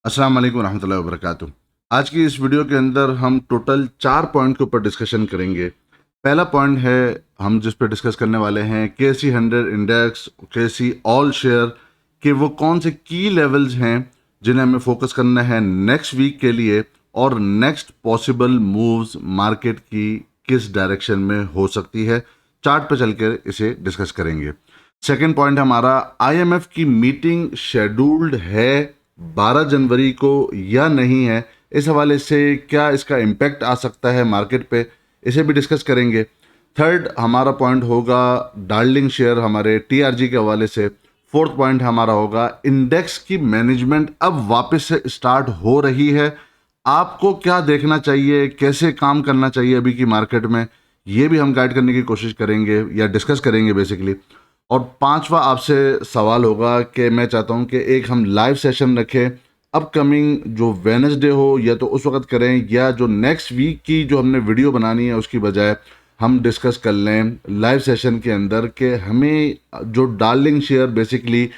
अस्सलाम वालेकुम रहमतुल्लाहि व बरकातुहू। आज की इस वीडियो के अंदर हम टोटल 4 पॉइंट के ऊपर डिस्कशन करेंगे। पहला पॉइंट है, हम जिस पे डिस्कस करने वाले हैं KC 100 index, KC all share के वो कौन से की लेवल्स हैं जिन्हें हमें फोकस करना है नेक्स्ट वीक के लिए, और नेक्स्ट पॉसिबल मूव्स मार्केट की किस डायरेक्शन में हो सकती है। चार्ट पे चलकर इसे डिस्कस करेंगे। सेकेंड पॉइंट हमारा, IMF की मीटिंग शेड्यूल्ड है 12 जनवरी को या नहीं है, इस हवाले से क्या इसका इम्पैक्ट आ सकता है मार्केट पे, इसे भी डिस्कस करेंगे। थर्ड हमारा पॉइंट होगा डार्लिंग शेयर हमारे TRG के हवाले से। फोर्थ पॉइंट हमारा होगा इंडेक्स की मैनेजमेंट अब वापस से स्टार्ट हो रही है, आपको क्या देखना चाहिए, कैसे काम करना चाहिए अभी की मार्केट में, ये भी हम गाइड करने की कोशिश करेंगे या डिस्कस करेंगे बेसिकली। और पांचवा आपसे सवाल होगा कि मैं चाहता हूं कि एक हम लाइव सेशन रखें अपकमिंग, जो वेडनेसडे हो या तो उस वक्त करें, या जो नेक्स्ट वीक की जो हमने वीडियो बनानी है उसकी बजाय हम डिस्कस कर लें लाइव सेशन के अंदर कि हमें जो डार्लिंग शेयर बेसिकली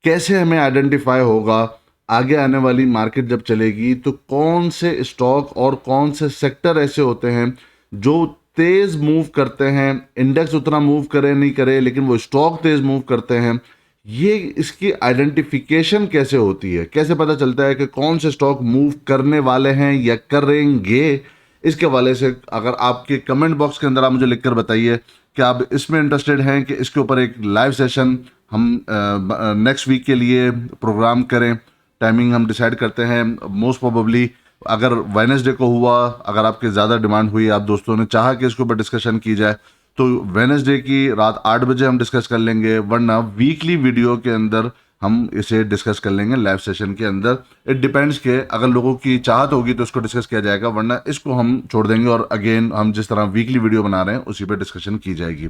कैसे हमें आइडेंटिफाई होगा, आगे आने वाली मार्केट जब चलेगी तो कौन से स्टॉक और कौन से सेक्टर ऐसे होते हैं जो तेज मूव करते हैं। इंडेक्स उतना मूव करे नहीं करे लेकिन वो स्टॉक तेज मूव करते हैं। ये इसकी आइडेंटिफिकेशन कैसे होती है, कैसे पता चलता है कि कौन से स्टॉक मूव करने वाले हैं या करेंगे। इसके हवाले से अगर आपके कमेंट बॉक्स के अंदर आप मुझे लिखकर बताइए कि आप इसमें इंटरेस्टेड हैं कि इसके ऊपर एक लाइव सेशन हम नेक्स्ट वीक के लिए प्रोग्राम करें। टाइमिंग हम डिसाइड करते हैं मोस्ट प्रोबेबली अगर वेडनेसडे को हुआ, अगर आपके ज़्यादा डिमांड हुई, आप दोस्तों ने चाहा कि इसके ऊपर डिस्कशन की जाए, तो वेडनेसडे की रात 8 बजे हम डिस्कस कर लेंगे, वरना वीकली वीडियो के अंदर हम इसे डिस्कस कर लेंगे लाइव सेशन के अंदर। इट डिपेंड्स के अगर लोगों की चाहत होगी तो इसको डिस्कस किया जाएगा, वरना इसको हम छोड़ देंगे और अगेन हम जिस तरह वीकली वीडियो बना रहे हैं उसी पे डिस्कशन की जाएगी।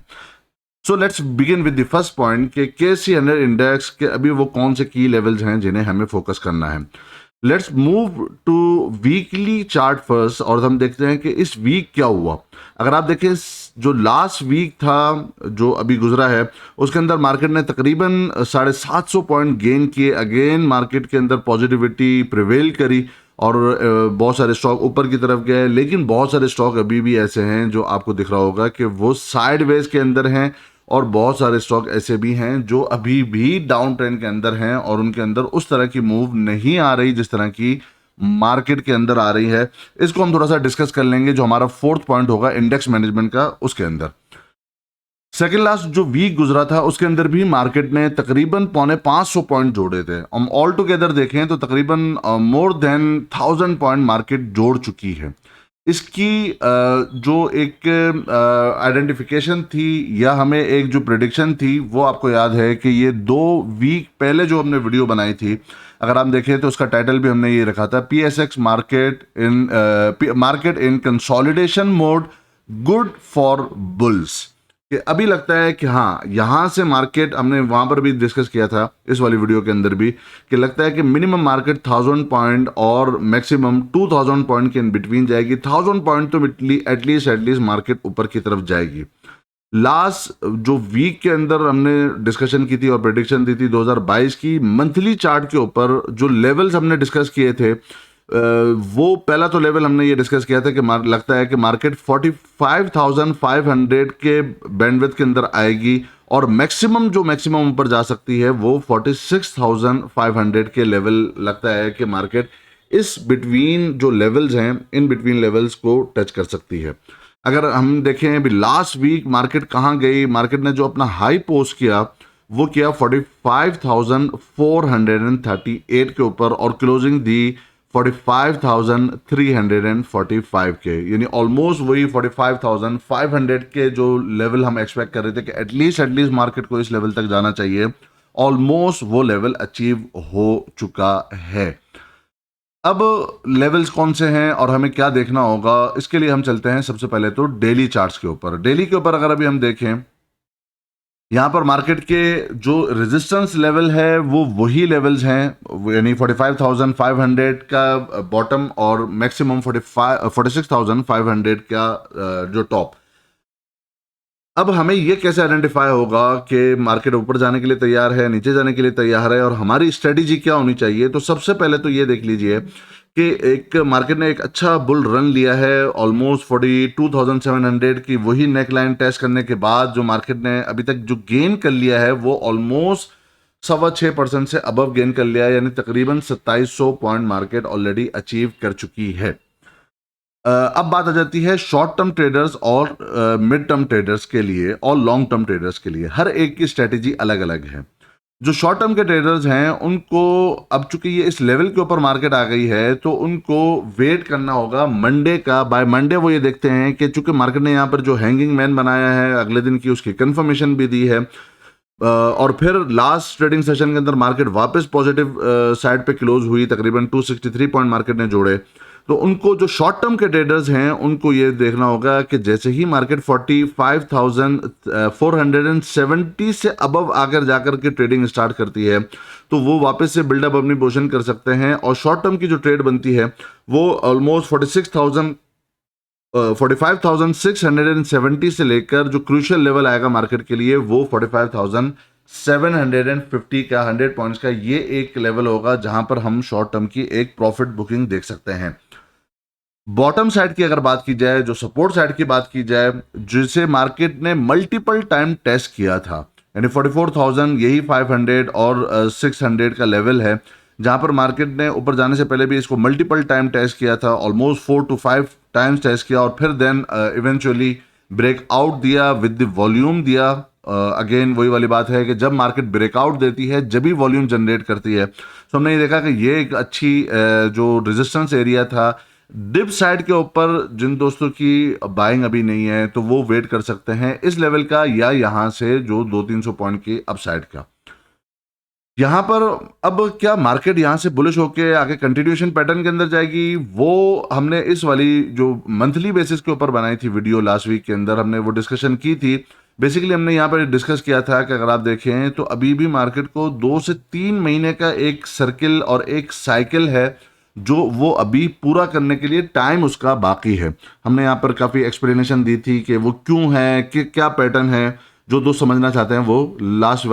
So let's begin with the first point कि KC 100 इंडेक्स के अभी वो कौन से की लेवल्स हैं जिन्हें हमें फोकस करना है। Let's move to weekly chart first, और हम देखते हैं कि इस वीक क्या हुआ। अगर आप देखें जो लास्ट वीक था जो अभी गुजरा है, उसके अंदर मार्केट ने तकरीबन 750 पॉइंट गेन किए। अगेन मार्केट के अंदर पॉजिटिविटी प्रिवेल करी और बहुत सारे स्टॉक ऊपर की तरफ गए, लेकिन बहुत सारे स्टॉक अभी भी ऐसे हैं जो आपको दिख रहा होगा कि वो साइडवेज के अंदर हैं, और बहुत सारे स्टॉक ऐसे भी हैं जो अभी भी डाउन ट्रेंड के अंदर हैं और उनके अंदर उस तरह की मूव नहीं आ रही जिस तरह की मार्केट के अंदर आ रही है। इसको हम थोड़ा सा डिस्कस कर लेंगे जो हमारा फोर्थ पॉइंट होगा इंडेक्स मैनेजमेंट का, उसके अंदर। सेकेंड लास्ट जो वीक गुजरा था उसके अंदर भी मार्केट ने तकरीबन 450 पॉइंट जोड़े थे। हम ऑल टुगेदर देखें तो तकरीबन मोर देन 1000 पॉइंट मार्केट जोड़ चुकी है। इसकी जो एक आइडेंटिफिकेशन थी या हमें एक जो प्रिडिक्शन थी वो आपको याद है कि ये 2 वीक पहले जो हमने वीडियो बनाई थी, अगर आप देखें तो उसका टाइटल भी हमने ये रखा था, PSX market in consolidation mode, good for bulls. कि अभी लगता है कि हाँ, यहाँ से मार्केट, हमने वहाँ पर भी डिस्कस किया था इस वाली वीडियो के अंदर भी, कि लगता है कि मिनिमम मार्केट 1000 पॉइंट और मैक्सिमम 2000 पॉइंट के इन बिटवीन जाएगी। 1000 पॉइंट तो एटलीस्ट मार्केट ऊपर की तरफ जाएगी। लास्ट जो वीक के अंदर हमने डिस्कशन की थी और प्रेडिक्शन दी थी 2022 की मंथली चार्ट के ऊपर, जो लेवल्स हमने डिस्कस किए थे, वो पहला तो लेवल हमने ये डिस्कस किया था कि लगता है कि मार्केट 45,500 के बैंडविड्थ के अंदर आएगी, और मैक्सिमम ऊपर जा सकती है वो 46,500 के लेवल। लगता है कि मार्केट इस बिटवीन जो लेवल्स हैं, इन बिटवीन लेवल्स को टच कर सकती है। अगर हम देखें अभी लास्ट वीक मार्केट कहाँ गई, मार्केट ने जो अपना हाई पोस्ट किया वो किया 45,438 के ऊपर, और क्लोजिंग दी 45,345 के, यानी ऑलमोस्ट वही 45,500 के जो लेवल हम एक्सपेक्ट कर रहे थे कि एटलीस्ट मार्केट को इस लेवल तक जाना चाहिए, ऑलमोस्ट वो लेवल अचीव हो चुका है। अब लेवल्स कौन से हैं और हमें क्या देखना होगा, इसके लिए हम चलते हैं सबसे पहले तो डेली चार्ट्स के ऊपर। डेली के ऊपर अगर अभी हम देखें, यहाँ पर मार्केट के जो रेजिस्टेंस लेवल है वो वही लेवल्स हैं, यानी 45,500 का बॉटम और मैक्सिमम 46,500 का जो टॉप। अब हमें ये कैसे आइडेंटिफाई होगा कि मार्केट ऊपर जाने के लिए तैयार है, नीचे जाने के लिए तैयार है और हमारी स्ट्रेटेजी क्या होनी चाहिए? तो सबसे पहले तो ये देख लीजिए कि एक मार्केट ने एक अच्छा बुल रन लिया है ऑलमोस्ट 42,700 की वही नेक लाइन टेस्ट करने के बाद जो मार्केट ने अभी तक जो गेन कर लिया है वो ऑलमोस्ट 6.25% से अबव गेन कर लिया है, यानी तकरीबन 2700 पॉइंट मार्केट ऑलरेडी अचीव कर चुकी है। अब बात आ जाती है शॉर्ट टर्म ट्रेडर्स और मिड टर्म ट्रेडर्स के लिए और लॉन्ग टर्म ट्रेडर्स के लिए। हर एक की स्ट्रेटेजी अलग अलग है। जो शॉर्ट टर्म के ट्रेडर्स हैं उनको अब चूंकि ये इस लेवल के ऊपर मार्केट आ गई है तो उनको वेट करना होगा मंडे का। बाय मंडे वो ये देखते हैं कि चूंकि मार्केट ने यहाँ पर जो हैंगिंग मैन बनाया है अगले दिन की उसकी कंफर्मेशन भी दी है, और फिर लास्ट ट्रेडिंग सेशन के अंदर मार्केट वापस पॉजिटिव साइड पे क्लोज हुई, तकरीबन 263 पॉइंट मार्केट ने जोड़े। तो उनको जो शॉर्ट टर्म के ट्रेडर्स हैं उनको ये देखना होगा कि जैसे ही मार्केट 45,470 से अबव आकर जाकर के ट्रेडिंग स्टार्ट करती है तो वो वापस से बिल्डअप अपनी पोजीशन कर सकते हैं और शॉर्ट टर्म की जो ट्रेड बनती है वो ऑलमोस्ट 45,670 से लेकर जो क्रूशियल लेवल आएगा मार्केट के लिए वो 45,750 का 100 पॉइंट्स का ये एक लेवल होगा जहां पर हम शॉर्ट टर्म की एक प्रॉफिट बुकिंग देख सकते हैं। बॉटम साइड की अगर बात की जाए, जो सपोर्ट साइड की बात की जाए, जिसे मार्केट ने मल्टीपल टाइम टेस्ट किया था, यानी 44,000 यही 500 और 600 का लेवल है जहां पर मार्केट ने ऊपर जाने से पहले भी इसको मल्टीपल टाइम टेस्ट किया था, ऑलमोस्ट 4 to 5 टाइम्स टेस्ट किया और फिर देन इवेंचुअली ब्रेकआउट दिया विद द वॉल्यूम दिया। अगेन वही वाली बात है कि जब मार्केट ब्रेकआउट देती है जब भी वॉल्यूम जनरेट करती है। तो हमने ये देखा कि ये एक अच्छी जो रेजिस्टेंस एरिया था डिप साइड के ऊपर, जिन दोस्तों की बाइंग अभी नहीं है तो वो वेट कर सकते हैं इस लेवल का या यहां से जो 200-300 पॉइंट की अपसाइड का। यहां पर अब क्या मार्केट यहां से बुलिश होके आगे कंटिन्यूएशन पैटर्न के अंदर जाएगी, वो हमने इस वाली जो मंथली बेसिस के ऊपर बनाई थी वीडियो लास्ट वीक के अंदर हमने वो डिस्कशन की थी। बेसिकली हमने यहाँ पर डिस्कस किया था कि अगर आप देखें तो अभी भी मार्केट को 2 से 3 महीने का एक सर्किल और एक साइकिल है जो वो अभी पूरा करने के लिए टाइम उसका बाकी है। हमने यहाँ पर काफ़ी एक्सप्लेनेशन दी थी कि वो क्यों है, कि क्या पैटर्न है। जो दोस्त समझना चाहते हैं वो लास्ट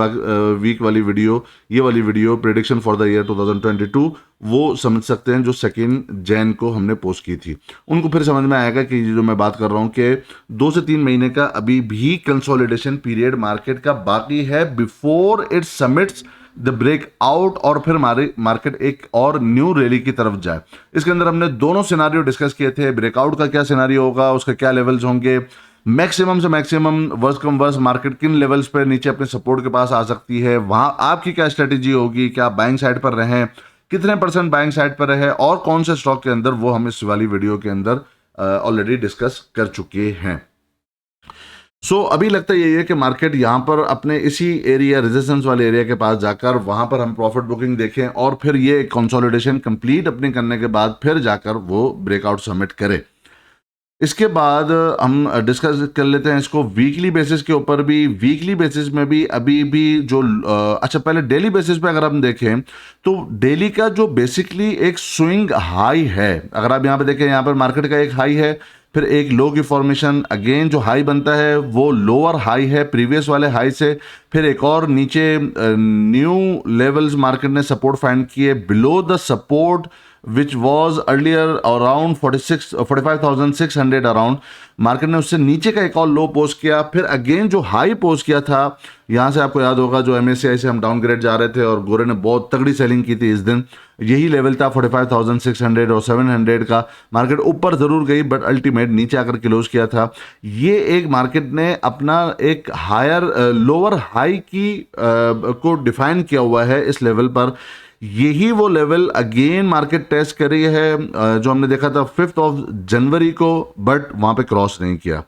वीक वाली वीडियो, ये वाली video prediction for the year 2022 वो समझ सकते हैं जो 2 जैन को हमने पोस्ट की थी। उनको फिर समझ में आएगा कि जो मैं बात कर रहा हूँ कि 2 से 3 महीने का अभी भी कंसोलिडेशन पीरियड मार्केट का बाकी है before it summits the breakout और फिर मार्केट एक और न्यू रैली की तरफ जाए। इसके अंदर हमने दोनों सिनारियो डिस्कस किए थे। ब्रेकआउट का क्या सिनारियो होगा, उसके क्या लेवल्स होंगे, मैक्सिमम से मैक्सिमम वर्स्ट कम वर्स्ट मार्केट किन लेवल्स पर नीचे अपने सपोर्ट के पास आ सकती है, वहां आपकी क्या स्ट्रेटेजी होगी, क्या बाइंग साइड पर रहें, कितने % बाइंग साइड पर रहे और कौन से स्टॉक के अंदर, वो हम इस वाली वीडियो के अंदर ऑलरेडी डिस्कस कर चुके हैं। अभी लगता यही है कि मार्केट यहाँ पर अपने इसी एरिया रेजिस्टेंस वाले एरिया के पास जाकर वहां पर हम प्रॉफिट बुकिंग देखें और फिर ये कंसोलिडेशन कंप्लीट अपने करने के बाद फिर जाकर वो ब्रेकआउट सबमिट करे। इसके बाद हम डिस्कस कर लेते हैं इसको वीकली बेसिस के ऊपर भी। वीकली बेसिस में भी अभी भी जो अच्छा पहले डेली बेसिस पे अगर हम देखें तो डेली का जो बेसिकली एक स्विंग हाई है, अगर आप यहाँ पे देखें, यहाँ पर मार्केट का एक हाई है, फिर एक लो की फॉर्मेशन, अगेन जो हाई बनता है वो लोअर हाई है प्रीवियस वाले हाई से, फिर एक और नीचे न्यू लेवल्स मार्केट ने सपोर्ट फाइंड किए below the support which was earlier around 45,600 around. Market ने उससे नीचे का एक और लो पोस्ट किया, फिर अगेन जो हाई पोस्ट किया था, यहां से आपको याद होगा जो MSCI से हम डाउनग्रेड जा रहे थे और गोरे ने बहुत तगड़ी सेलिंग की थी इस दिन, यही लेवल था 45,600 और 700 का। मार्केट ऊपर जरूर गई बट अल्टीमेट नीचे आकर क्लोज किया था। ये एक मार्केट ने अपना एक हायर लोअर हाई की को डिफाइन किया हुआ है इस लेवल पर। यही वो लेवल अगेन मार्केट टेस्ट कर रही है जो हमने देखा था 5 जनवरी को, बट वहां पे क्रॉस नहीं किया।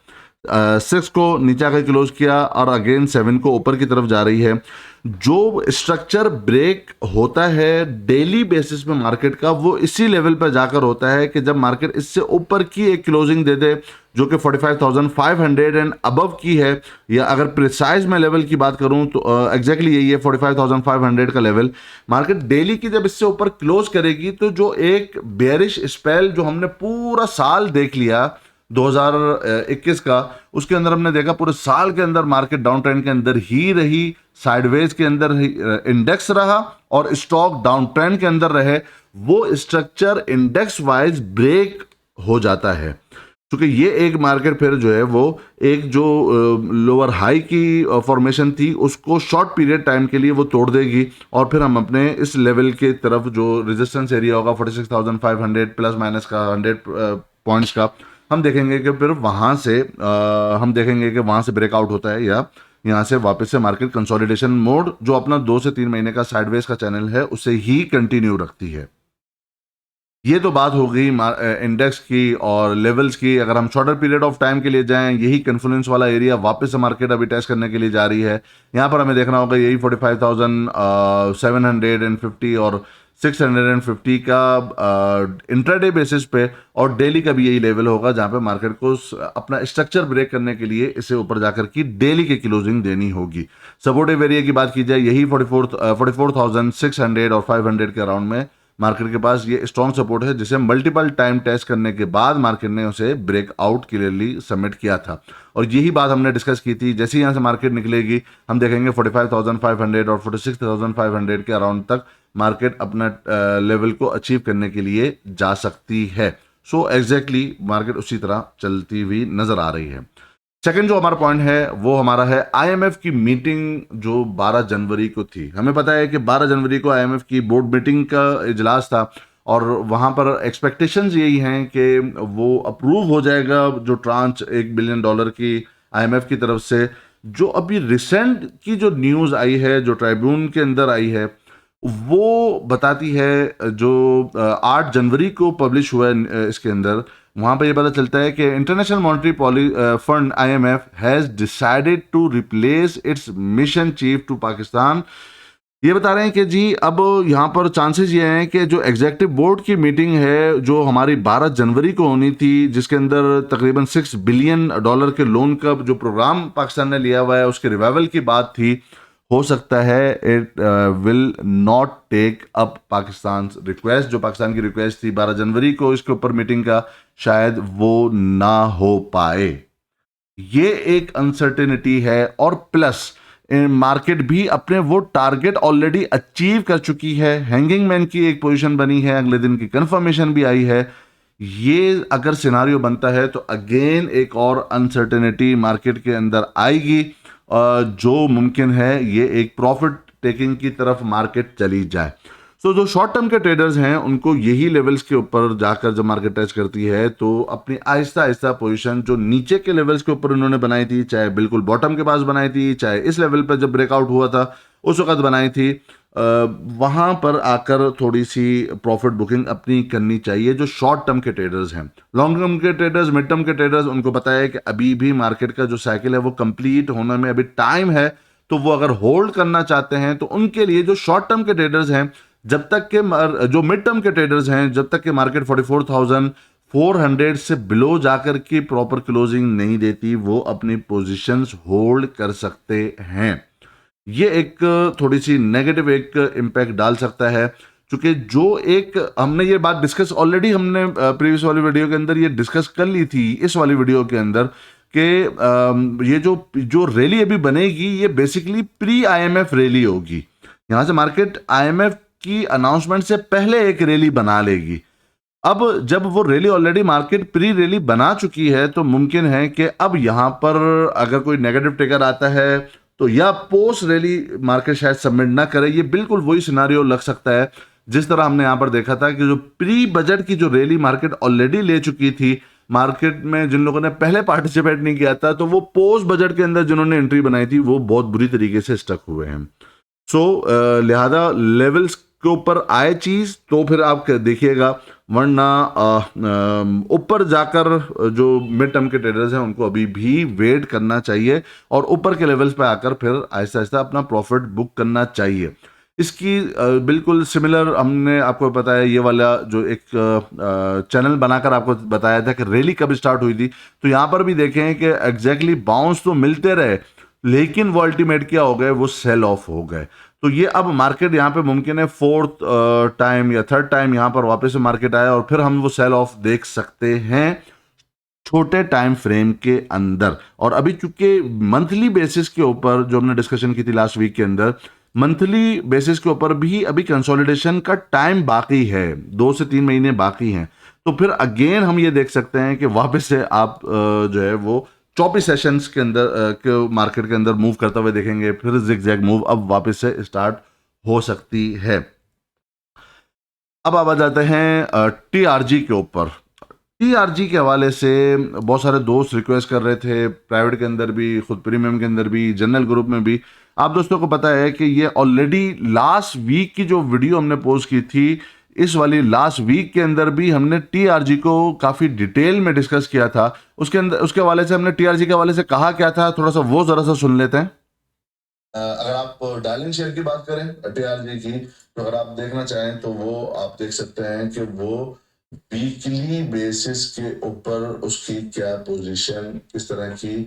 6 को नीचे आकर क्लोज किया और अगेन 7 को ऊपर की तरफ जा रही है। जो स्ट्रक्चर ब्रेक होता है डेली बेसिस में मार्केट का वो इसी लेवल पर जाकर होता है कि जब मार्केट इससे ऊपर की एक क्लोजिंग दे दे जो कि 45,500 एंड अबव की है, या अगर प्रिसाइज में लेवल की बात करूं तो एग्जैक्टली यही है 45,500 का लेवल। मार्केट डेली की जब इससे ऊपर क्लोज करेगी तो जो एक बेयरिश स्पेल जो हमने पूरा साल देख लिया 2021 का, उसके अंदर हमने देखा पूरे साल के अंदर मार्केट डाउन ट्रेंड के अंदर ही रही, साइडवेज के अंदर ही इंडेक्स रहा और स्टॉक डाउन ट्रेंड के अंदर रहे। वो स्ट्रक्चर इंडेक्स वाइज ब्रेक हो जाता है, क्योंकि ये एक मार्केट फिर जो है वो एक जो लोअर हाई की फॉर्मेशन थी उसको शॉर्ट पीरियड टाइम के लिए वो तोड़ देगी और फिर हम अपने इस लेवल के तरफ जो रेजिस्टेंस एरिया होगा 46,500 प्लस माइनस का 100 पॉइंट्स का, हम देखेंगे कि फिर वहाँ से हम देखेंगे कि वहाँ से ब्रेकआउट होता है या यहाँ से वापस से मार्केट कंसोलिडेशन मोड जो अपना 2 से 3 महीने का साइडवेज का चैनल है उसे ही कंटिन्यू रखती है। ये तो बात हो गई इंडेक्स की और लेवल्स की। अगर हम शॉर्टर पीरियड ऑफ टाइम के लिए जाएं, यही कन्फ्लुएंस वाला एरिया वापस से मार्केट अभी टेस्ट करने के लिए जा रही है। यहाँ पर हमें देखना होगा यही 45,750 और 650 का इंट्राडे बेसिस पे, और डेली का भी यही लेवल होगा जहां पे मार्केट को अपना स्ट्रक्चर ब्रेक करने के लिए इसे ऊपर जाकर की डेली की क्लोजिंग देनी होगी। सपोर्टिव एरिया की बात की जाए यही 44,600 और 500 के अराउंड में मार्केट के पास ये स्ट्रॉन्ग सपोर्ट है, जिसे मल्टीपल टाइम टेस्ट करने के बाद मार्केट ने उसे ब्रेकआउट क्लियरली सबमिट किया था। और यही बात हमने डिस्कस की थी, जैसे यहाँ से मार्केट निकलेगी हम देखेंगे 45,500 और 46,500 के अराउंड तक मार्केट अपना लेवल को अचीव करने के लिए जा सकती है। सो एग्जैक्टली मार्केट उसी तरह चलती हुई नजर आ रही है। सेकंड जो हमारा पॉइंट है वो हमारा है आईएमएफ की मीटिंग जो 12 जनवरी को थी। हमें पता है कि 12 जनवरी को आईएमएफ की बोर्ड मीटिंग का इजलास था और वहां पर एक्सपेक्टेशंस यही हैं कि वो अप्रूव हो जाएगा जो ट्रांच $1 बिलियन की आईएमएफ की तरफ से। जो अभी रिसेंट की जो न्यूज़ आई है, जो ट्राइब्यून के अंदर आई है, वो बताती है जो 8 जनवरी को पब्लिश हुआ है इसके अंदर, वहां पर यह पता चलता है कि international monetary fund IMF has decided to replace its mission chief to Pakistan. ये बता रहे हैं कि जी अब यहाँ पर चांसेस ये हैं कि जो एग्जीक्यूटिव बोर्ड की मीटिंग है जो हमारी 12 जनवरी को होनी थी, जिसके अंदर तकरीबन $6 बिलियन के लोन का जो प्रोग्राम पाकिस्तान ने लिया हुआ है उसके रिवाइवल की बात थी, हो सकता है it will not take up Pakistan request. जो पाकिस्तान की रिक्वेस्ट थी 12 जनवरी को इसके ऊपर मीटिंग का, शायद वो ना हो पाए। ये एक अनसर्टेनिटी है और प्लस मार्केट भी अपने वो टारगेट ऑलरेडी अचीव कर चुकी है। हैंगिंग मैन की एक पोजीशन बनी है, अगले दिन की कंफर्मेशन भी आई है। ये अगर सिनारियो बनता है तो अगेन एक और अनसर्टेनिटी मार्केट के अंदर आएगी, जो मुमकिन है ये एक प्रॉफिट टेकिंग की तरफ मार्केट चली जाए। सो जो शॉर्ट टर्म के ट्रेडर्स हैं उनको यही लेवल्स के ऊपर जाकर जब मार्केट टच करती है तो अपनी आहिस्ता आहिस्ता पोजीशन जो नीचे के लेवल्स के ऊपर उन्होंने बनाई थी, चाहे बिल्कुल बॉटम के पास बनाई थी, चाहे इस लेवल पर जब ब्रेकआउट हुआ था उस वक्त बनाई थी, वहां पर आकर थोड़ी सी प्रॉफिट बुकिंग अपनी करनी चाहिए जो शॉर्ट टर्म के ट्रेडर्स हैं। लॉन्ग टर्म के ट्रेडर्स, मिड टर्म के ट्रेडर्स, उनको पता है कि अभी भी मार्केट का जो साइकिल है वो कंप्लीट होने में अभी टाइम है, तो वो अगर होल्ड करना चाहते हैं तो उनके लिए जो शॉर्ट टर्म के ट्रेडर्स हैं, जब तक के जो मिड टर्म के ट्रेडर्स हैं, जब तक के मार्केट 44,400 से बिलो जाकर के प्रॉपर क्लोजिंग नहीं देती, वो अपनी पोजीशंस होल्ड कर सकते हैं। ये एक थोड़ी सी नेगेटिव एक इम्पैक्ट डाल सकता है, क्योंकि जो एक हमने ये बात डिस्कस ऑलरेडी हमने प्रीवियस वाली वीडियो के अंदर ये डिस्कस कर ली थी, इस वाली वीडियो के अंदर कि ये जो रैली अभी बनेगी ये बेसिकली प्री आईएमएफ रैली होगी। यहां से मार्केट आईएमएफ की अनाउंसमेंट से पहले एक रैली बना लेगी। अब जब वो rally already market pre rally बना चुकी है तो मुमकिन है कि अब यहां पर अगर कोई नेगेटिव ट्रिगर आता है तो या पोस्ट रैली मार्केट शायद सबमिट ना करे। ये बिल्कुल वही सिनारियो लग सकता है जिस तरह हमने यहां पर देखा था कि जो प्री बजट की जो रैली मार्केट ऑलरेडी ले चुकी थी, मार्केट में जिन लोगों ने पहले पार्टिसिपेट नहीं किया था, तो वो पोस्ट बजट के अंदर जिन्होंने एंट्री बनाई थी वो बहुत बुरी तरीके से स्टक हुए हैं। सो लिहाजा लेवल्स के ऊपर आए चीज तो फिर आप देखिएगा, वरना ऊपर जाकर जो मिड टर्म के ट्रेडर्स हैं उनको अभी भी वेट करना चाहिए और ऊपर के लेवल्स पे आकर फिर आहिस्ता आहिस्ता अपना प्रॉफिट बुक करना चाहिए। इसकी बिल्कुल सिमिलर हमने आपको बताया, ये वाला जो एक चैनल बनाकर आपको बताया था कि रैली कब स्टार्ट हुई थी, तो यहाँ पर भी देखें कि एग्जैक्टली बाउंस तो मिलते रहे लेकिन वो अल्टीमेट क्या हो गए, वो सेल ऑफ हो गए। तो ये अब मार्केट यहाँ पे मुमकिन है फोर्थ टाइम या थर्ड टाइम यहाँ पर वापस से मार्केट आया और फिर हम वो सेल ऑफ देख सकते हैं। छोटे टाइम फ्रेम के अंदर। और अभी चूंकि मंथली बेसिस के ऊपर जो हमने डिस्कशन की थी लास्ट वीक के अंदर, मंथली बेसिस के ऊपर भी अभी कंसोलिडेशन का टाइम बाकी है, 2 से 3 महीने बाकी हैं। तो फिर अगेन हम ये देख सकते हैं कि वापस से आप जो है वो 24 सेशंस के अंदर के मार्केट के अंदर मूव करते हुए देखेंगे। फिर जिगजैग मूव अब वापस से स्टार्ट हो सकती है। अब आ जाते हैं टीआरजी के ऊपर। टीआरजी के हवाले से बहुत सारे दोस्त रिक्वेस्ट कर रहे थे, प्राइवेट के अंदर भी, खुद प्रीमियम के अंदर भी, जनरल ग्रुप में भी। आप दोस्तों को पता है कि ये ऑलरेडी लास्ट वीक की जो वीडियो हमने पोस्ट की थी, इस वाली लास्ट वीक के अंदर भी हमने टीआरजी को काफ़ी डिटेल में डिस्कस किया था। उसके अंदर उसके हवाले से हमने टीआरजी के हवाले से कहा क्या था, थोड़ा सा वो ज़रा सा सुन लेते हैं। अगर आप डार्लिंग शेयर की बात करें टीआरजी की, तो अगर आप देखना चाहें तो वो आप देख सकते हैं कि वो वीकली बेसिस के ऊपर उसकी क्या पोजीशन, किस तरह की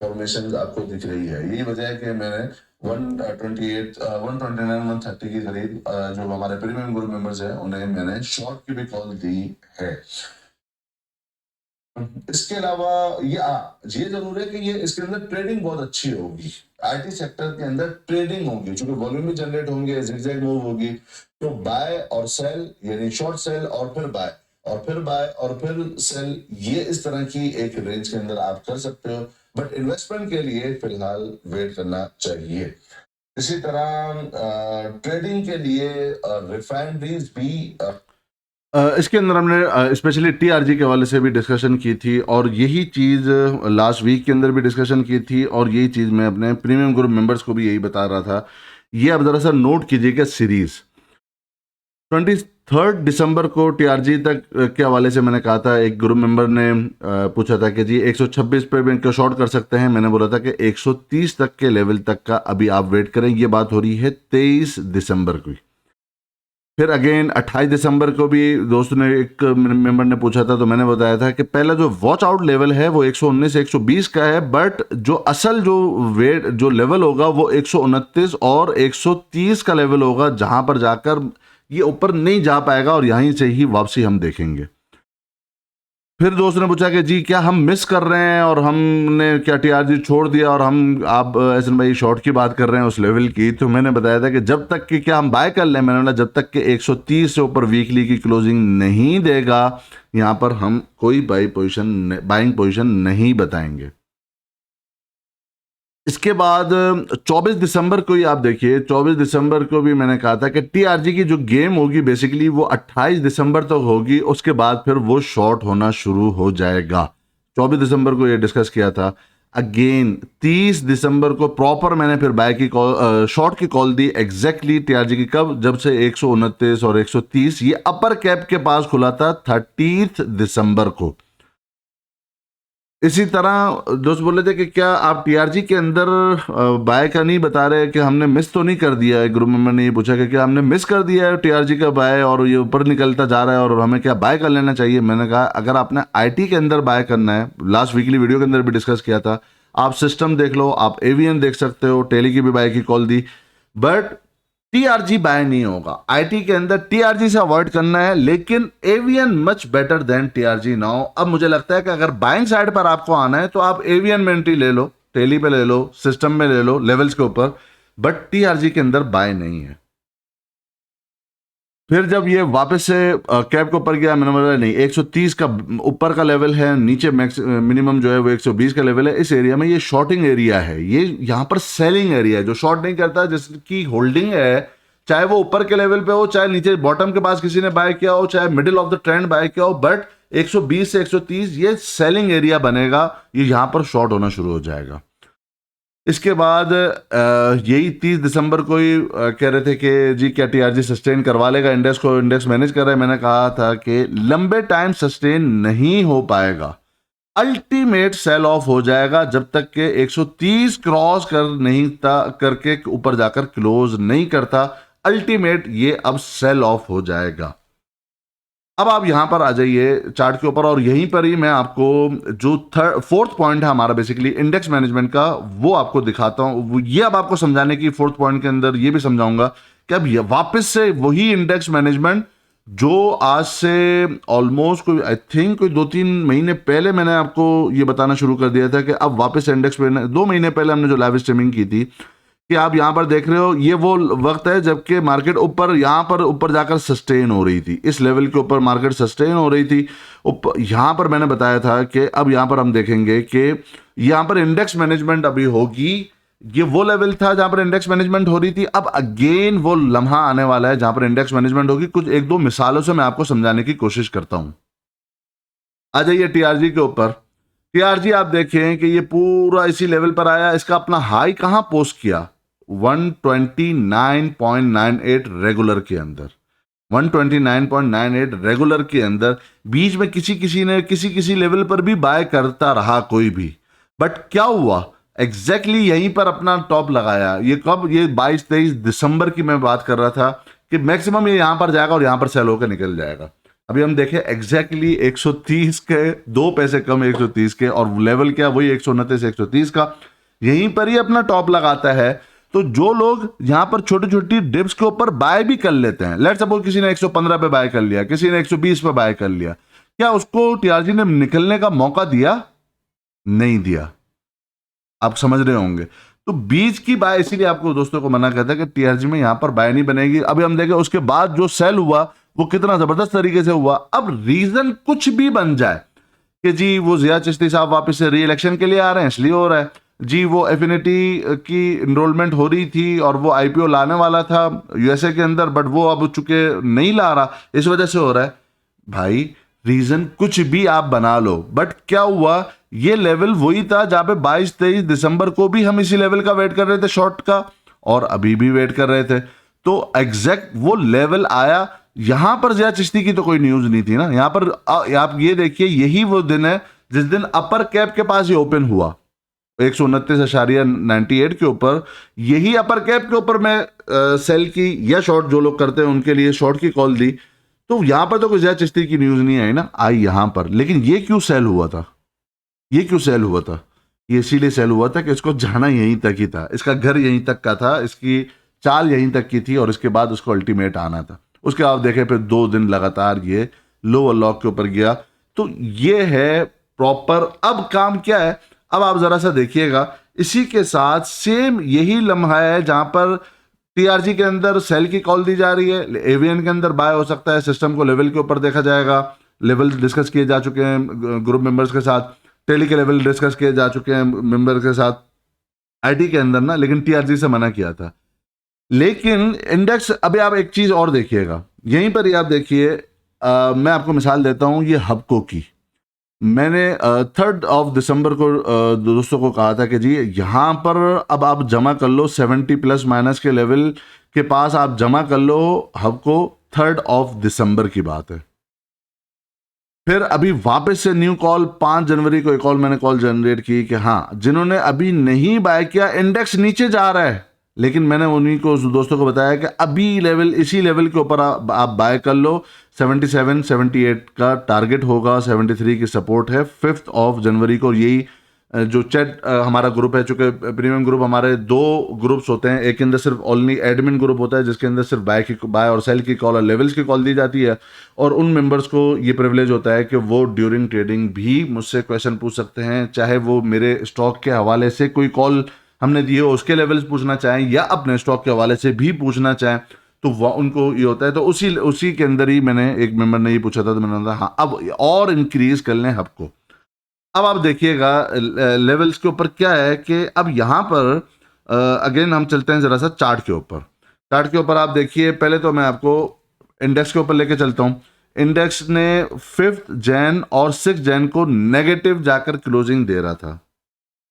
फॉर्मेशन आपको दिख रही है। यही वजह है कि मैंने 128 129 130 के करीब जो हमारे प्रीमियम ग्रुप मेंबर्स हैं उन्हें मैंने शॉर्ट की भी कॉल दी है। इसके अलावा ये जरूर है कि ये इसके अंदर ट्रेडिंग बहुत अच्छी होगी। आईटी सेक्टर के अंदर ट्रेडिंग होगी, क्योंकि वॉल्यूम भी जनरेट होंगे, जिगजैग मूव होगी। तो बाय और सेल, यानी शॉर्ट सेल और फिर बाय और फिर बाय और फिर सेल, ये इस तरह की एक रेंज के अंदर आप कर सकते हो। बट इन्वेस्टमेंट के लिए फिलहाल वेट करना चाहिए। इसी तरह ट्रेडिंग के लिए रिफाइनरीज भी इसके अंदर हमने स्पेशली टीआरजी के हवाले से भी डिस्कशन की थी, और यही चीज़ लास्ट वीक के अंदर भी डिस्कशन की थी, और यही चीज़ मैं अपने प्रीमियम ग्रुप मेंबर्स को भी यही बता रहा था। ये अब ज़रा सा नोट कीजिएगा। सीरीज़ 23 दिसंबर को टीआरजी तक के हवाले से मैंने कहा था, एक ग्रुप मेंबर ने पूछा था कि जी 126 पे भी इनको शॉर्ट कर सकते हैं। मैंने बोला था कि 130 तक के लेवल तक का अभी आप वेट करें। ये बात हो रही है 23 दिसंबर की। फिर अगेन 28 दिसंबर को भी दोस्त ने, एक मेंबर ने पूछा था, तो मैंने बताया था कि पहला जो वॉच आउट लेवल है वो 119 से 120 का है, बट जो असल जो वेट जो लेवल होगा वो 129 और 130 का लेवल होगा, जहां पर जाकर ये ऊपर नहीं जा पाएगा और यहीं से ही वापसी हम देखेंगे। फिर दोस्त ने पूछा कि जी क्या हम मिस कर रहे हैं और हमने क्या टीआरजी छोड़ दिया, और हम आप एहसन भाई शॉर्ट की बात कर रहे हैं उस लेवल की। तो मैंने बताया था कि जब तक कि क्या हम बाय कर लें, मैंने बोला जब तक कि 130 से ऊपर वीकली की क्लोजिंग नहीं देगा, यहाँ पर हम कोई बाइंग पोजिशन नहीं बताएंगे। इसके बाद 24 दिसंबर को ही आप देखिए, 24 दिसंबर को भी मैंने कहा था कि टीआरजी की जो गेम होगी बेसिकली वो 28 दिसंबर तक होगी, उसके बाद फिर वो शॉर्ट होना शुरू हो जाएगा। 24 दिसंबर को ये डिस्कस किया था। अगेन 30 दिसंबर को प्रॉपर मैंने फिर बाय की कॉल, शॉर्ट की कॉल दी एग्जैक्टली टीआरजी की। कब? जब से 129 और 130 ये अपर कैप के पास खुला था 30 दिसंबर को। इसी तरह दोस्त बोले थे कि क्या आप टीआरजी के अंदर बाय का नहीं बता रहे, कि हमने मिस तो नहीं कर दिया है। ग्रुप मेंबर ने ये पूछा कि क्या हमने मिस कर दिया है टीआरजी का बाय और ये ऊपर निकलता जा रहा है और हमें क्या बाय कर लेना चाहिए। मैंने कहा अगर आपने आईटी के अंदर बाय करना है, लास्ट वीकली वीडियो के अंदर भी डिस्कस किया था, आप सिस्टम देख लो, आप एवीएन देख सकते हो, टेली की भी बाय की कॉल दी, बट टीआरजी बाय नहीं होगा। आईटी के अंदर टीआरजी से अवॉइड करना है, लेकिन AVN much better than TRG now. अब मुझे लगता है कि अगर बाइंग साइड पर आपको आना है तो आप एवीएन में एंट्री ले लो, टेली पे ले लो, सिस्टम में ले लो, लेवल्स के ऊपर, बट टीआरजी के अंदर बाय नहीं है। फिर जब ये वापस से कैप के ऊपर गया, मैंने बोला नहीं, 130 का ऊपर का लेवल है, नीचे मैक्स मिनिमम जो है वो 120 का लेवल है। इस एरिया में ये शॉर्टिंग एरिया है, ये यहाँ पर सेलिंग एरिया है। जो शॉर्ट नहीं करता, जिसकी होल्डिंग है, चाहे वो ऊपर के लेवल पे हो, चाहे नीचे बॉटम के पास किसी ने बाय किया हो, चाहे middle of the trend buy किया हो, बट 120 से 130 ये सेलिंग एरिया बनेगा, ये यहाँ पर शॉर्ट होना शुरू हो जाएगा। इसके बाद यही 30 दिसंबर को ही कह रहे थे कि जी क्या टीआरजी सस्टेन करवा लेगा इंडेक्स को, इंडेक्स मैनेज कर रहा है। मैंने कहा था कि लंबे टाइम सस्टेन नहीं हो पाएगा, अल्टीमेट सेल ऑफ हो जाएगा जब तक के 130 क्रॉस करके ऊपर जाकर क्लोज नहीं करता। अल्टीमेट ये अब सेल ऑफ हो जाएगा। अब आप यहां पर आ जाइए चार्ट के ऊपर, और यहीं पर ही मैं आपको जो फोर्थ पॉइंट है हमारा बेसिकली इंडेक्स मैनेजमेंट का, वो आपको दिखाता हूं। ये अब आपको समझाने की फोर्थ पॉइंट के अंदर ये भी समझाऊंगा कि अब ये वापस से वही इंडेक्स मैनेजमेंट जो आज से ऑलमोस्ट कोई आई थिंक कोई 2-3 महीने पहले मैंने आपको ये बताना शुरू कर दिया था कि अब वापस इंडेक्स पे 2 महीने पहले हमने जो लाइव स्ट्रीमिंग की थी कि आप यहाँ पर देख रहे हो, ये वो वक्त है जबकि मार्केट ऊपर यहाँ पर ऊपर जाकर सस्टेन हो रही थी, इस लेवल के ऊपर मार्केट सस्टेन हो रही थी ऊपर। यहाँ पर मैंने बताया था कि अब यहाँ पर हम देखेंगे कि यहाँ पर इंडेक्स मैनेजमेंट अभी होगी। ये वो लेवल था जहां पर इंडेक्स मैनेजमेंट हो रही थी, अब अगेन वो लम्हा आने वाला है जहां पर इंडेक्स मैनेजमेंट होगी। कुछ 1-2 मिसालों से मैं आपको समझाने की कोशिश करता हूं। आ जाइए टीआरजी के ऊपर। टीआरजी आप देखें कि ये पूरा इसी लेवल पर आया, इसका अपना हाई कहां पोस्ट किया, 129.98 रेगुलर के अंदर, 129.98 रेगुलर के अंदर। बीच में किसी लेवल पर भी बाय करता रहा कोई भी, बट क्या हुआ, एग्जैक्टली यहीं पर अपना टॉप लगाया। ये कब, ये 22-23 दिसंबर की मैं बात कर रहा था कि मैक्सिमम ये यहां पर जाएगा और यहां पर सेल होकर निकल जाएगा। अभी हम देखें एग्जैक्टली 130 के 2 पैसे कम 130 के, और लेवल क्या, वही 129 130 का, यहीं पर ही अपना टॉप लगाता है। तो जो लोग यहां पर छोटी छोटी डिप्स के ऊपर बाय भी कर लेते हैं, लेट्स सपोज किसी ने 115 पे बाय कर लिया, किसी ने 120 पे बाय कर लिया, क्या उसको टीआरजी ने निकलने का मौका दिया? नहीं दिया। आप समझ रहे होंगे। तो बीच की बाय इसीलिए आपको दोस्तों को मना करता है कि टीआरजी में यहां पर बाय नहीं बनेगी। अभी हम देखें उसके बाद जो सेल हुआ वो कितना जबरदस्त तरीके से हुआ। अब रीजन कुछ भी बन जाए कि जी वो जिया चिश्ती साहब वापस से री इलेक्शन के लिए आ रहे हैं इसलिए हो रहा है, जी वो एफिनिटी की इनरोलमेंट हो रही थी और वो आईपीओ लाने वाला था यूएसए के अंदर, बट वो अब चूंकि नहीं ला रहा इस वजह से हो रहा है। भाई रीजन कुछ भी आप बना लो, बट क्या हुआ, ये लेवल वही था जहां पे 22-23 दिसंबर को भी हम इसी लेवल का वेट कर रहे थे शॉर्ट का, और अभी भी वेट कर रहे थे। तो एग्जैक्ट वो लेवल आया। यहां पर जिया चिश्ती की तो कोई न्यूज नहीं थी ना, यहां पर आप ये देखिए यही वो दिन है जिस दिन अपर कैप के पास ये ओपन हुआ 129.98 के ऊपर। यही अपर कैप के ऊपर मैं सेल की या शॉर्ट जो लोग करते हैं उनके लिए शॉर्ट की कॉल दी। तो यहां पर तो कोई जिया चिश्ती की न्यूज नहीं आई ना, आई यहां पर। लेकिन ये क्यों सेल हुआ था, ये क्यों सेल हुआ था? ये इसीलिए सेल हुआ था कि इसको जाना यहीं तक ही था, इसका घर यहीं तक का था, इसकी चाल यहीं तक की थी, और इसके बाद उसको अल्टीमेट आना था। उसके आप देखें फिर 2 दिन लगातार ये लोअर लॉक के ऊपर गया। तो ये है प्रॉपर। अब काम क्या है, अब आप जरा सा देखिएगा, इसी के साथ सेम यही लम्हा है जहां पर टीआरजी के अंदर सेल की कॉल दी जा रही है, एवीएन के अंदर बाय हो सकता है। सिस्टम को लेवल के ऊपर देखा जाएगा, लेवल डिस्कस किए जा चुके हैं ग्रुप मेंबर्स के साथ, टेली के लेवल डिस्कस किए जा चुके हैं मेंबर के साथ आईटी के अंदर ना, लेकिन टीआरजी से मना किया था। लेकिन इंडेक्स, अभी आप एक चीज और देखिएगा, यहीं पर ही आप देखिए, मैं आपको मिसाल देता हूं ये हबको की। मैंने 3 दिसंबर को दोस्तों को कहा था कि जी यहां पर अब आप जमा कर लो 70 प्लस माइनस के लेवल के पास आप जमा कर लो हबको। 3 दिसंबर की बात है। फिर अभी वापस से न्यू कॉल 5 जनवरी को एक और मैंने कॉल जनरेट की कि हाँ जिन्होंने अभी नहीं बाय किया, इंडेक्स नीचे जा रहा है, लेकिन मैंने उन्हीं को दोस्तों को बताया कि अभी लेवल इसी लेवल के ऊपर आप बाय कर लो। 77 78 का टारगेट होगा, 73 की सपोर्ट है 5 जनवरी को। यही जो चैट हमारा ग्रुप है, चूंकि प्रीमियम ग्रुप हमारे 2 ग्रुप्स होते हैं, एक के अंदर सिर्फ ओनली एडमिन ग्रुप होता है जिसके अंदर सिर्फ बाय और सेल की कॉल और लेवल्स की कॉल दी जाती है, और उन मेंबर्स को ये प्रिविलेज होता है कि वो ड्यूरिंग ट्रेडिंग भी मुझसे क्वेश्चन पूछ सकते हैं, चाहे वो मेरे स्टॉक के हवाले से कोई कॉल हमने दी हो उसके लेवल्स पूछना चाहें या अपने स्टॉक के हवाले से भी पूछना चाहें, तो वह उनको ये होता है। तो उसी के अंदर ही मैंने एक मेंबर ने ये पूछा था, तो मैंने कहा हाँ अब और इंक्रीज कर लें हब को। अब आप देखिएगा लेवल्स के ऊपर क्या है कि अब यहां पर अगेन हम चलते हैं जरा सा चार्ट के ऊपर। चार्ट के ऊपर आप देखिए, पहले तो मैं आपको इंडेक्स के ऊपर लेके चलता हूं। इंडेक्स ने 5 जैन और 6 जैन को नेगेटिव जाकर क्लोजिंग दे रहा था,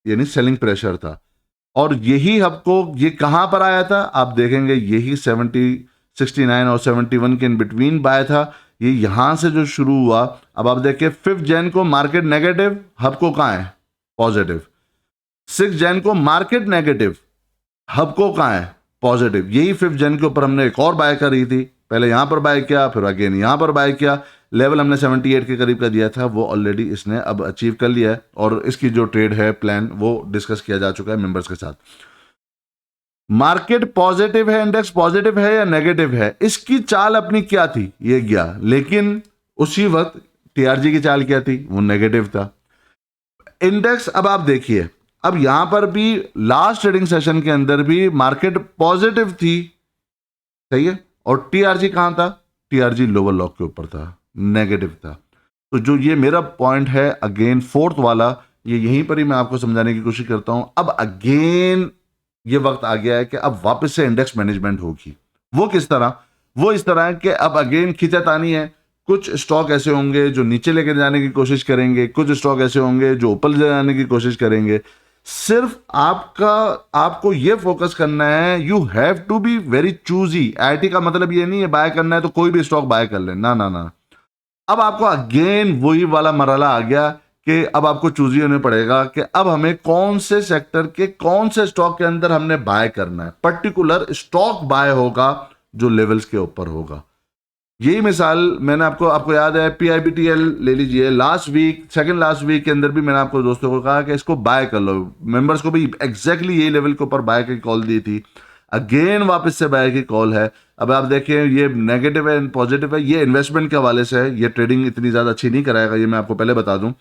यानी सेलिंग प्रेशर था, और यही आपको ये कहां पर आया था आप देखेंगे, यही 70 69 और 71 के इन बिटवीन बाय था। ये यहां से जो शुरू हुआ, अब आप देखिए 5 जैन को मार्केट नेगेटिव, हब को कहां है पॉजिटिव। 6 जैन को मार्केट नेगेटिव, हब को कहां है पॉजिटिव। यही 5 जैन के ऊपर हमने एक और बाय करी थी, पहले यहां पर बाय किया, फिर अगेन यहां पर बाय किया। लेवल हमने 78 के करीब का दिया था, वो ऑलरेडी इसने अब अचीव कर लिया है, और इसकी जो ट्रेड है प्लान वो डिस्कस किया जा चुका है मेंबर्स के साथ। मार्केट पॉजिटिव है, इंडेक्स पॉजिटिव है या नेगेटिव है, इसकी चाल अपनी क्या थी, ये गया, लेकिन उसी वक्त टीआरजी की चाल क्या थी, वो नेगेटिव था। इंडेक्स अब आप देखिए, अब यहां पर भी लास्ट ट्रेडिंग सेशन के अंदर भी मार्केट पॉजिटिव थी, सही है, और टीआरजी कहां था, टीआरजी लोअर लॉक के ऊपर था, नेगेटिव था। तो जो ये मेरा पॉइंट है अगेन फोर्थ वाला, ये यहीं पर ही मैं आपको समझाने की कोशिश करता हूं। अब अगेन ये वक्त आ गया है कि अब वापस से इंडेक्स मैनेजमेंट होगी। वो किस तरह, वो इस तरह है कि अब अगेन खींचातानी है। कुछ स्टॉक ऐसे होंगे जो नीचे लेकर जाने की कोशिश करेंगे, कुछ स्टॉक ऐसे होंगे जो ऊपर ले जाने की कोशिश करेंगे। सिर्फ आपको ये फोकस करना है, you have to be very choosy. IT का मतलब ये नहीं है बाय करना है तो कोई भी स्टॉक बाय कर ले, ना ना ना। अब आपको अगेन वही वाला मरहला आ गया कि अब आपको चूजी होने पड़ेगा कि अब हमें कौन से सेक्टर के कौन से स्टॉक के अंदर हमने बाय करना है। पर्टिकुलर स्टॉक बाय होगा जो लेवल्स के ऊपर होगा। यही मिसाल मैंने आपको याद है, पीआईबीटीएल ले लीजिए, last week, second last week के अंदर भी मैंने आपको दोस्तों को कहा कि इसको बाय कर लो। मेंबर्स को भी एग्जैक्टली यही लेवल के ऊपर बाय की कॉल दी थी, अगेन वापस से बाय की कॉल है। अब आप देखिए ये नेगेटिव है, पॉजिटिव है, ये इन्वेस्टमेंट के हवाले से है, ये ट्रेडिंग इतनी ज़्यादा अच्छी नहीं कराएगा, ये मैं आपको पहले बता दूं।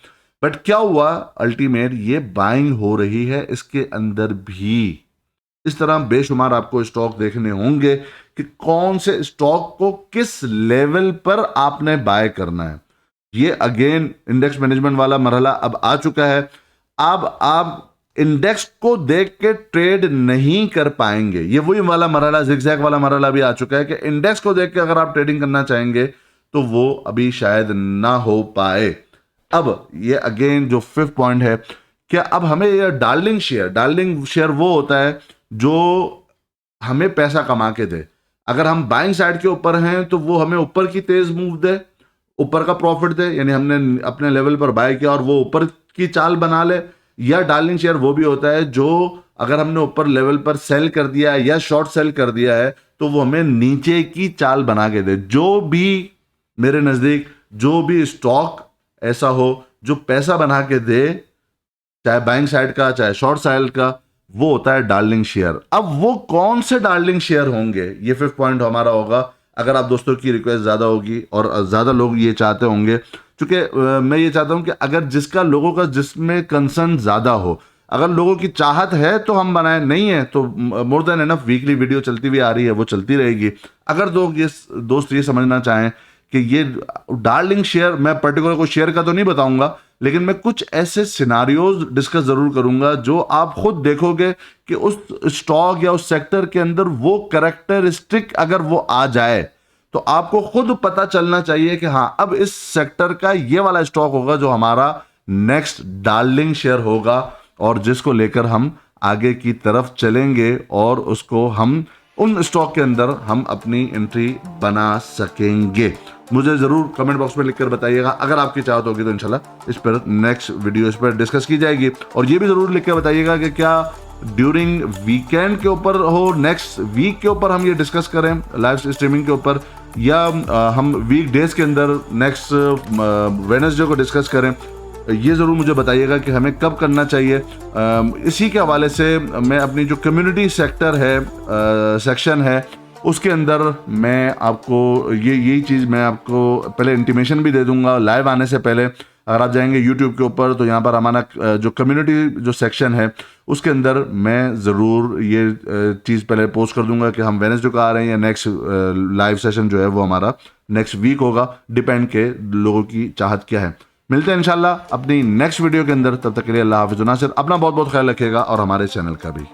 बट क्या हुआ, अल्टीमेट ये बाइंग हो रही है इसके अंदर भी। इस तरह बेशुमार आपको स्टॉक देखने होंगे कि कौन से स्टॉक को किस लेवल पर आपने बाय करना है। ये अगेन इंडेक्स मैनेजमेंट वाला मरहला अब आ चुका है। अब आप इंडेक्स को देख के ट्रेड नहीं कर पाएंगे। ये वही वाला मरहला, जिगजैग वाला मरहला भी आ चुका है कि इंडेक्स को देख के अगर आप ट्रेडिंग करना चाहेंगे तो वो अभी शायद ना हो पाए। अब ये अगेन जो फिफ्थ पॉइंट है, क्या अब हमें ये डार्लिंग शेयर वो होता है जो हमें पैसा कमा के दे। अगर हम बाइंग साइड के ऊपर हैं तो वो हमें ऊपर की तेज मूव दे, ऊपर का प्रॉफिट दे, यानी हमने अपने लेवल पर बाय किया और वो ऊपर की चाल बना ले। या डार्लिंग शेयर वो भी होता है जो अगर हमने ऊपर लेवल पर सेल कर दिया है या शॉर्ट सेल कर दिया है तो वो हमें नीचे की चाल बना के दे। जो भी मेरे नजदीक जो भी स्टॉक ऐसा हो जो पैसा बना के दे, चाहे बाइंग साइड का चाहे शॉर्ट साइड का, वो होता है डार्लिंग शेयर। अब वो कौन से डार्लिंग शेयर होंगे, ये फिफ्थ पॉइंट हमारा होगा। अगर आप दोस्तों की रिक्वेस्ट ज़्यादा होगी और ज़्यादा लोग ये चाहते होंगे, क्योंकि मैं ये चाहता हूं कि अगर जिसका लोगों का जिसमें कंसर्न ज़्यादा हो, अगर लोगों की चाहत है तो हम बनाएं, नहीं है तो more than enough weekly video चलती हुई आ रही है, वो चलती रहेगी। अगर दोस्त ये समझना चाहें कि ये डार्लिंग शेयर, मैं पर्टिकुलर को शेयर का तो नहीं बताऊंगा, लेकिन मैं कुछ ऐसे सिनारियोज डिस्कस जरूर करूंगा जो आप खुद देखोगे कि उस स्टॉक या उस सेक्टर के अंदर वो कैरेक्टरिस्टिक अगर वो आ जाए तो आपको खुद पता चलना चाहिए कि हाँ अब इस सेक्टर का ये वाला स्टॉक होगा जो हमारा नेक्स्ट डार्लिंग शेयर होगा और जिसको लेकर हम आगे की तरफ चलेंगे और उसको हम उन स्टॉक के अंदर हम अपनी एंट्री बना सकेंगे। मुझे जरूर कमेंट बॉक्स में लिखकर बताइएगा। अगर आपकी चाहत होगी तो इंशाल्लाह इस पर नेक्स्ट वीडियो इस पर डिस्कस की जाएगी। और ये भी जरूर लिख के बताइएगा कि क्या ड्यूरिंग वीकेंड के ऊपर हो, नेक्स्ट वीक के ऊपर हम ये डिस्कस करें लाइव स्ट्रीमिंग के ऊपर, या हम वीक डेज के अंदर नेक्स्ट वेडनेसडे को डिस्कस करें। ये ज़रूर मुझे बताइएगा कि हमें कब करना चाहिए। इसी के हवाले से मैं अपनी जो कम्युनिटी सेक्टर है सेक्शन है उसके अंदर मैं आपको यही चीज़ मैं आपको पहले इंटीमेशन भी दे दूंगा लाइव आने से पहले। अगर आप जाएंगे यूट्यूब के ऊपर तो यहाँ पर हमारा जो कम्युनिटी जो सेक्शन है उसके अंदर मैं ज़रूर ये चीज़ पहले पोस्ट कर दूंगा कि हम वेडनेसडे को आ रहे हैं या नेक्स्ट लाइव सेशन जो है वो हमारा नेक्स्ट वीक होगा, डिपेंड के लोगों की चाहत क्या है। मिलते हैं इंशाल्लाह अपनी नेक्स्ट वीडियो के अंदर, तब तक के लिए अल्लाह हाफिज़। नासिर अपना बहुत बहुत ख्याल रखिएगा और हमारे चैनल का भी।